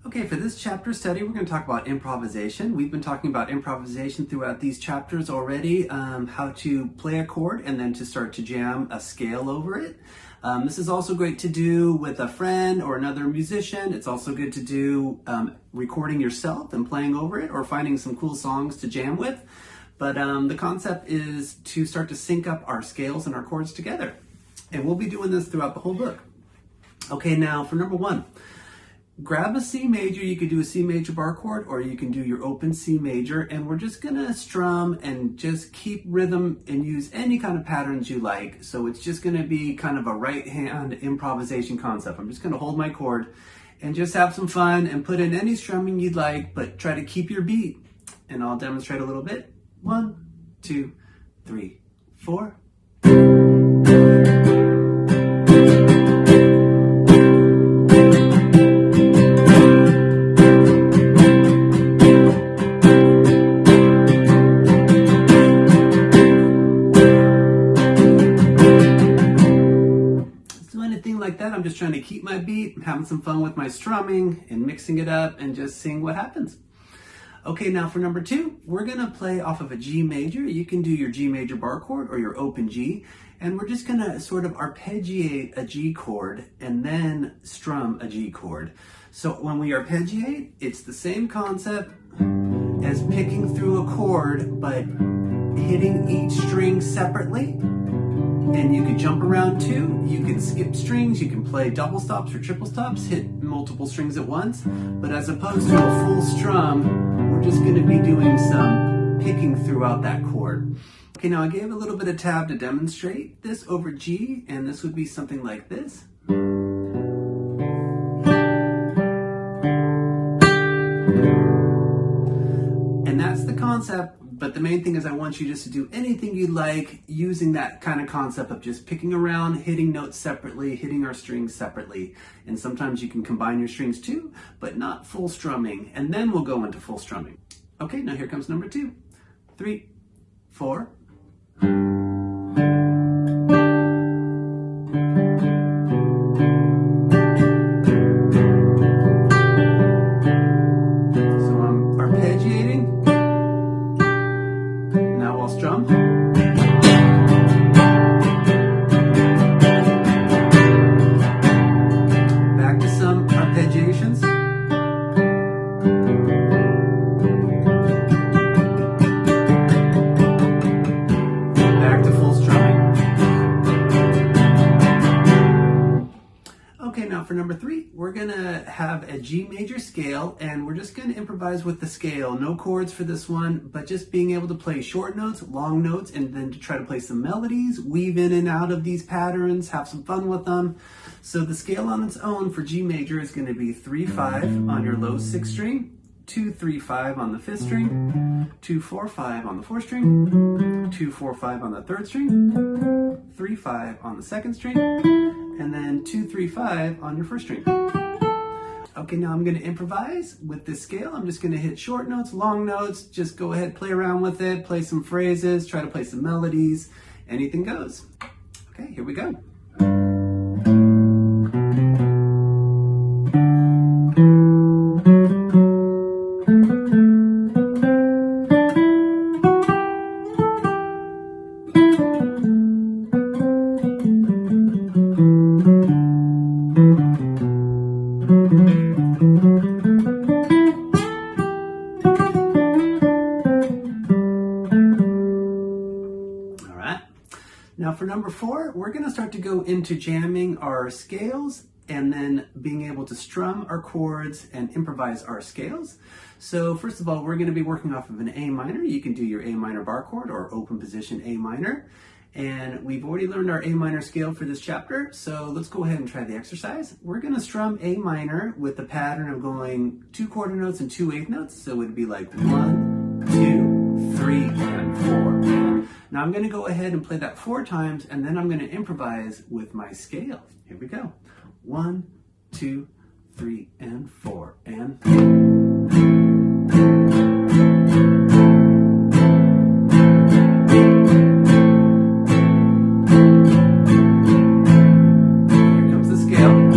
Okay, for this chapter study, we're going to talk about improvisation. We've been talking about improvisation throughout these chapters already, how to play a chord and then to start to jam a scale over it. This is also great to do with a friend or another musician. It's also good to do recording yourself and playing over it or finding some cool songs to jam with. But the concept is to start to sync up our scales and our chords together. And we'll be doing this throughout the whole book. Okay, now for number one. Grab a C major. You could do a C major bar chord or you can do your open C major, and we're just gonna strum and just keep rhythm and use any kind of patterns you like. So it's just gonna be kind of a right hand improvisation concept. I'm just gonna hold my chord and just have some fun and put in any strumming you'd like, but try to keep your beat. And I'll demonstrate a little bit. 1, 2, 3, 4. Like that, I'm just trying to keep my beat, having some fun with my strumming and mixing it up and just seeing what happens. Okay, now for number two, we're gonna play off of a G major. You can do your G major bar chord or your open G, and we're just gonna sort of arpeggiate a G chord and then strum a G chord. So when we arpeggiate, it's the same concept as picking through a chord, but hitting each string separately. And you can jump around too, you can skip strings, you can play double stops or triple stops, hit multiple strings at once. But as opposed to a full strum, we're just going to be doing some picking throughout that chord. Okay, now I gave a little bit of tab to demonstrate this over G, and this would be something like this. And that's the concept. But the main thing is I want you just to do anything you like using that kind of concept of just picking around, hitting notes separately, hitting our strings separately. And sometimes you can combine your strings too, but not full strumming. And then we'll go into full strumming. Okay, now here comes number 2, 3, 4. Strum. Back to some arpeggiations. Back to full strumming. Okay, now for number 3, we're gonna have a G major scale, and we're just gonna improvise with the scale. No chords for this one, but just being able to play short notes, long notes, and then to try to play some melodies, weave in and out of these patterns, have some fun with them. So the scale on its own for G major is gonna be 3-5 on your low 6th string, 2-3-5 on the 5th string, 2-4-5 on the 4th string, 2-4-5 on the 3rd string, 3-5 on the 2nd string, and then 2-3-5 on your 1st string. Okay, now I'm going to improvise with this scale. I'm just going to hit short notes, long notes, just go ahead, play around with it, play some phrases, try to play some melodies, anything goes. Okay, here we go. Now for number 4, we're going to start to go into jamming our scales and then being able to strum our chords and improvise our scales. So first of all, we're going to be working off of an A minor. You can do your A minor bar chord or open position A minor. And we've already learned our A minor scale for this chapter, so let's go ahead and try the exercise. We're going to strum A minor with the pattern of going 2 quarter notes and 2 8th notes. So it would be like 1, 2, 3, and 4. Now I'm going to go ahead and play that 4 times, and then I'm going to improvise with my scale. Here we go. 1, 2, 3, and 4, and... Here comes the scale.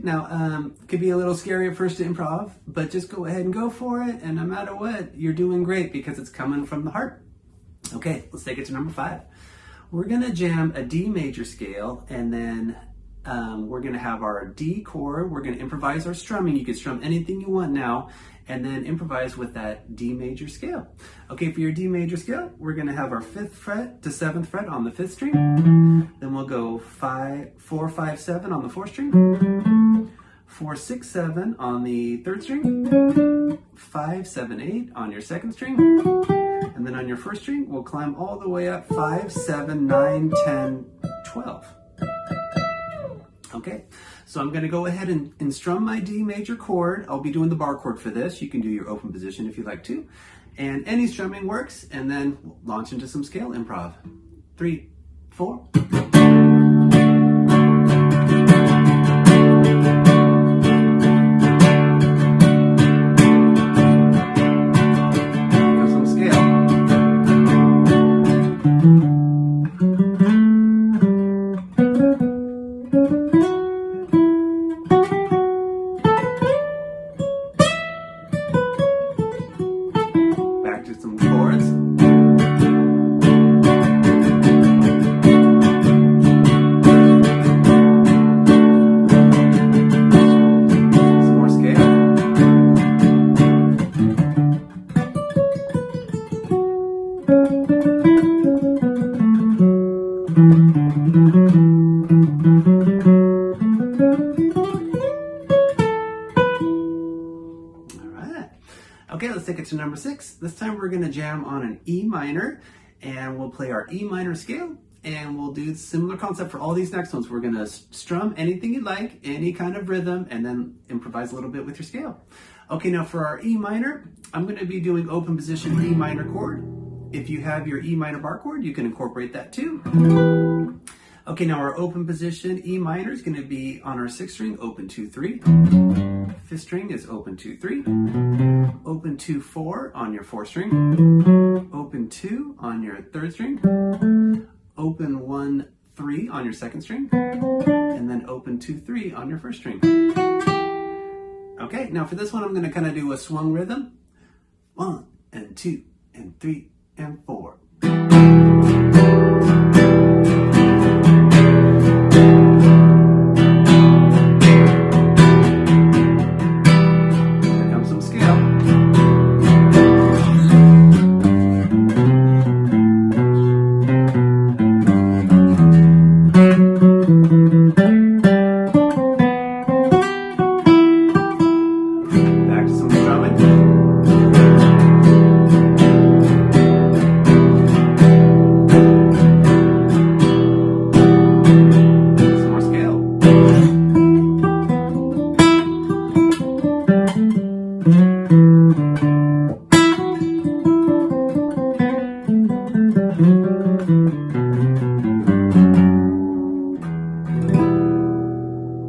Now, it could be a little scary at first to improv, but just go ahead and go for it. And no matter what, you're doing great because it's coming from the heart. Okay, let's take it to number 5. We're gonna jam a D major scale, and then we're gonna have our D chord. We're gonna improvise our strumming. You can strum anything you want now, and then improvise with that D major scale. Okay, for your D major scale, we're gonna have our 5th fret to 7th fret on the 5th string. Then we'll go 4, 5, 7 on the 4th string. 4, 6, 7 on the 3rd string. 5, 7, 8 on your 2nd string. And then on your 1st string, we'll climb all the way up 5, 7, 9, 10, 12. Okay, so I'm going to go ahead and strum my D major chord. I'll be doing the bar chord for this. You can do your open position if you'd like to. And any strumming works, and then launch into some scale improv. 3, 4. Back to some chords. Some more scale. Okay, let's take it to number 6. This time we're going to jam on an E minor, and we'll play our E minor scale, and we'll do similar concept for all these next ones. We're going to strum anything you like, any kind of rhythm, and then improvise a little bit with your scale. Okay, now for our E minor, I'm going to be doing open position E minor chord. If you have your E minor bar chord, you can incorporate that too. Okay, now our open position E minor is going to be on our 6th string, open 2, 3. 5th string is open 2, 3. Open 2, 4 on your 4th string. Open 2 on your 3rd string. Open 1, 3 on your 2nd string. And then open 2, 3 on your 1st string. Okay, now for this one, I'm going to kind of do a swung rhythm. 1 and 2 and 3 and 4.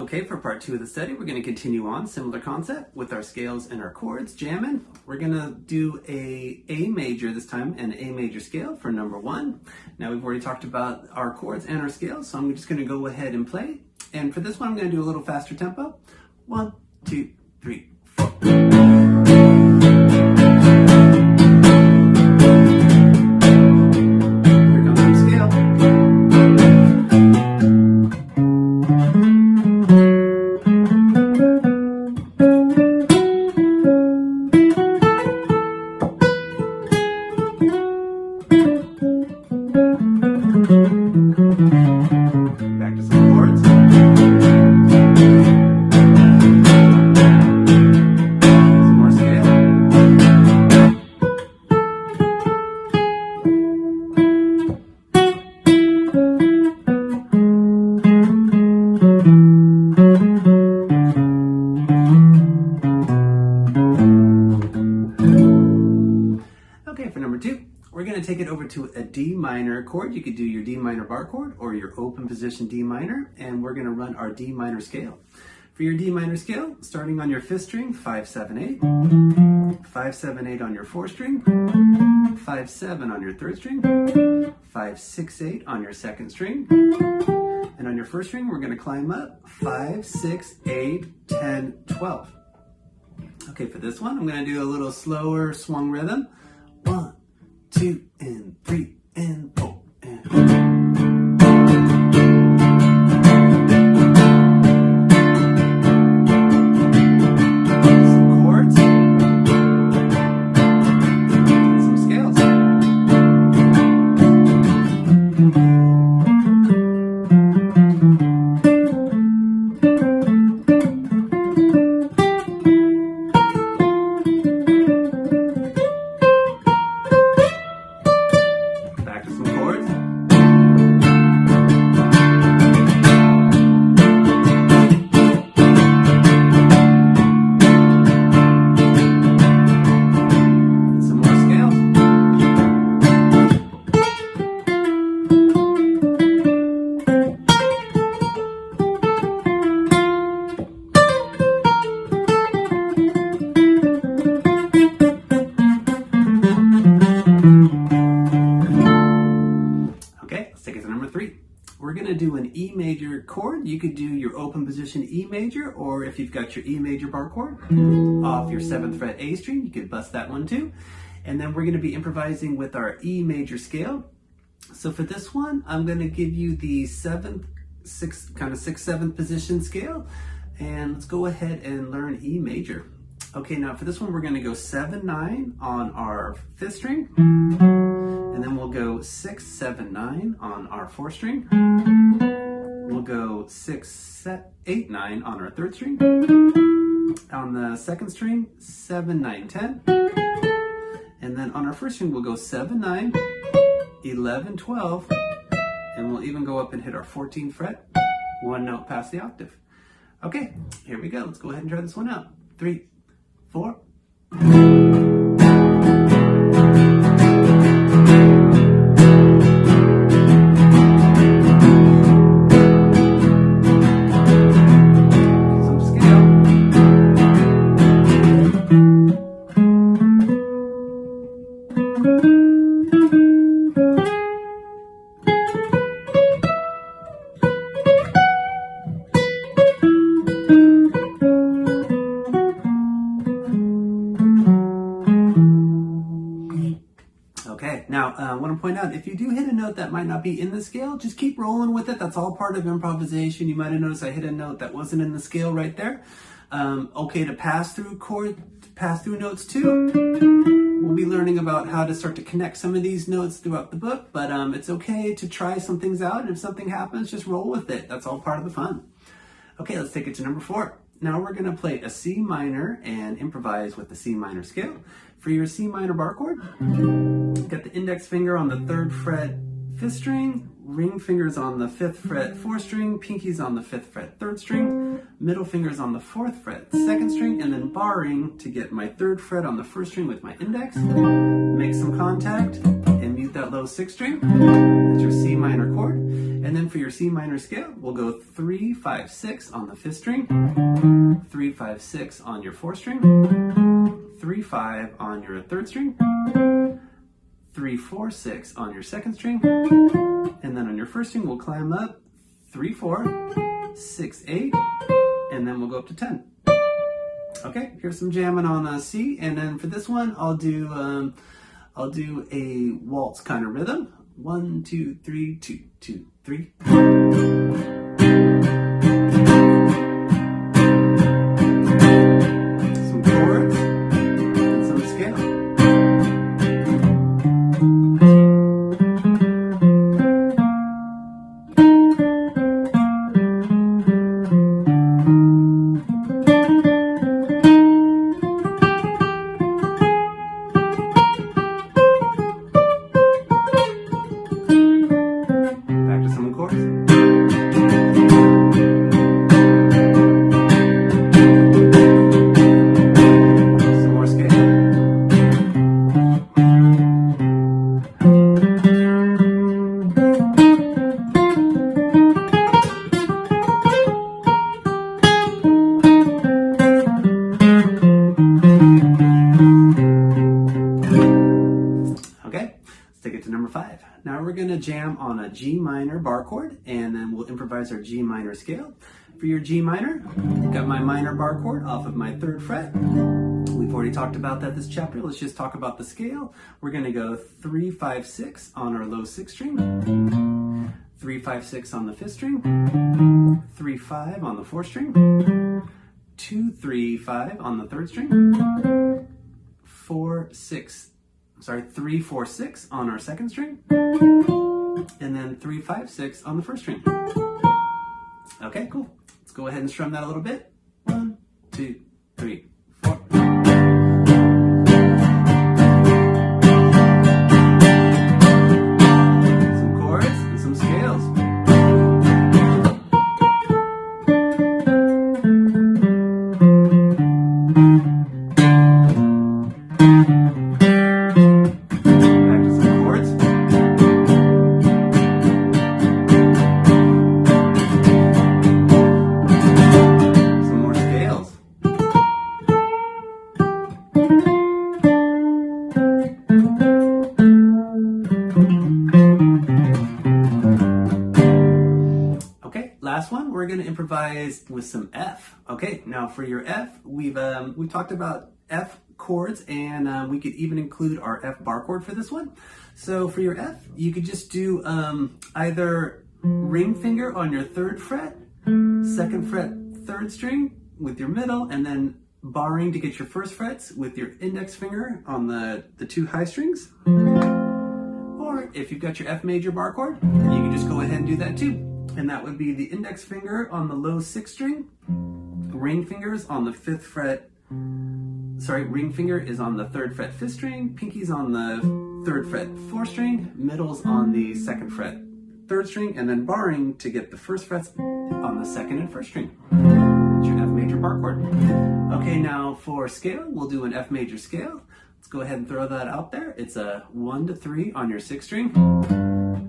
Okay, for part 2 of the study, we're going to continue on, similar concept with our scales and our chords, jamming. We're going to do A major this time, and A major scale for number 1. Now we've already talked about our chords and our scales, so I'm just going to go ahead and play. And for this one, I'm going to do a little faster tempo. 1, 2, 3, 4. Back to some chords. Some more scale. Okay, for number 2. We're going to take it over to a D minor chord. You could do your D minor bar chord or your open position D minor, and we're going to run our D minor scale. For your D minor scale, starting on your 5th string, 5, 7, 8. 5, 7, 8 on your 4th string. 5, 7 on your 3rd string. 5, 6, 8 on your 2nd string. And on your 1st first string, we're going to climb up 5, 6, 8, 10, 12. Okay, for this one, I'm going to do a little slower swung rhythm. 1, 2, and 3, and 4, and we're going to do an E major chord. You could do your open position E major, or if you've got your E major bar chord off your 7th fret A string, you could bust that one too. And then we're going to be improvising with our E major scale. So for this one, I'm going to give you the 7th, 6th, kind of 6th, 7th position scale. And let's go ahead and learn E major. Okay, now for this one, we're going to go 7, 9 on our 5th string. And then we'll go 6, 7, 9 on our 4th string. We'll go 6, 8, 9 on our 3rd string. On the 2nd string, 7, 9, 10. And then on our 1st string, we'll go 7, 9, 11, 12. And we'll even go up and hit our 14th fret, one note past the octave. Okay, here we go. Let's go ahead and try this one out. 3, 4. Okay, now I want to point out, if you do hit a note that might not be in the scale, just keep rolling with it. That's all part of improvisation. You might have noticed I hit a note that wasn't in the scale right there. Okay, to pass through notes too. We'll be learning about how to start to connect some of these notes throughout the book, but it's okay to try some things out, and if something happens, just roll with it. That's all part of the fun. Okay, let's take it to number 4. Now we're going to play a C minor and improvise with the C minor scale. For your C minor bar chord, get the index finger on the 3rd fret 5th string, ring fingers on the 5th fret 4th string, pinkies on the 5th fret 3rd string, middle fingers on the 4th fret 2nd string, and then barring to get my 3rd fret on the 1st string with my index. Make some contact and mute that low 6th string. That's your C minor chord. And then for your C minor scale, we'll go 3, 5, 6 on the 5th string, 3, 5, 6 on your 4th string, 3, 5 on your 3rd string, 3, 4, 6 on your 2nd string, and then on your 1st string, we'll climb up 3, 4, 6, 8, and then we'll go up to 10. Okay, here's some jamming on C, and then for this one, I'll do a waltz kind of rhythm. 1, 2, 3, 2, 2, 3. Some chords and some scale. Back to some chords. jam on a G minor bar chord, and then we'll improvise our G minor scale. For your G minor, I've got my minor bar chord off of my 3rd fret. We've already talked about that this chapter. Let's just talk about the scale. We're going to go 3, 5, 6 on our low 6th string, 3, 5, 6 on the 5th string, 3, 5 on the 4th string, 2, 3, 5 on the 3rd string, 3, 4, 6 on our 2nd string, and then 3, 5, 6 on the 1st string. Okay, cool. Let's go ahead and strum that a little bit. 1, 2, 3, 4. Some chords and some scales. Back to some chords. Some more scales. Okay, last one, we're going to improvise with some F. Okay, now for your F, we've talked about F chords, and we could even include our F bar chord for this one. So for your F, you could just do either ring finger on your 3rd fret, 2nd fret, 3rd string with your middle, and then barring to get your 1st frets with your index finger on the 2 high strings. Or if you've got your F major bar chord, you can just go ahead and do that too. And that would be the index finger on the low 6th string, ring fingers on the 5th fret, ring finger is on the 3rd fret 5th string, pinky's on the 3rd fret 4th string, middle's on the 2nd fret 3rd string, and then barring to get the 1st frets on the 2nd and 1st string. That's your F major bar chord. Okay, now for scale, we'll do an F major scale. Let's go ahead and throw that out there. It's a 1 to 3 on your 6th string,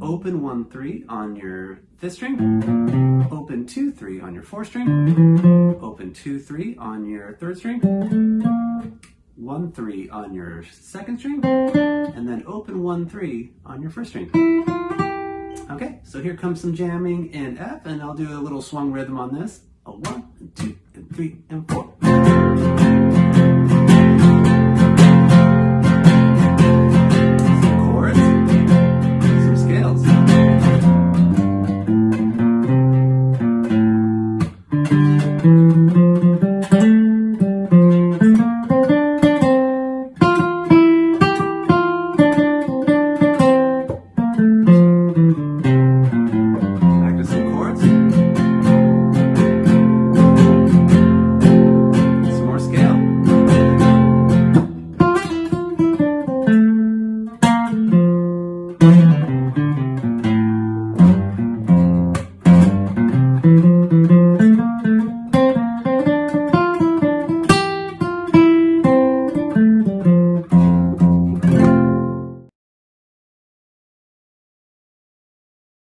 open 1, 3 on your 5th string, open 2, 3 on your 4th string, open 2, 3 on your 3rd string, 1, 3 on your 2nd string, and then open 1, 3 on your 1st string. Okay, so here comes some jamming in F, and I'll do a little swung rhythm on this. A 1, and 2, and 3, and 4.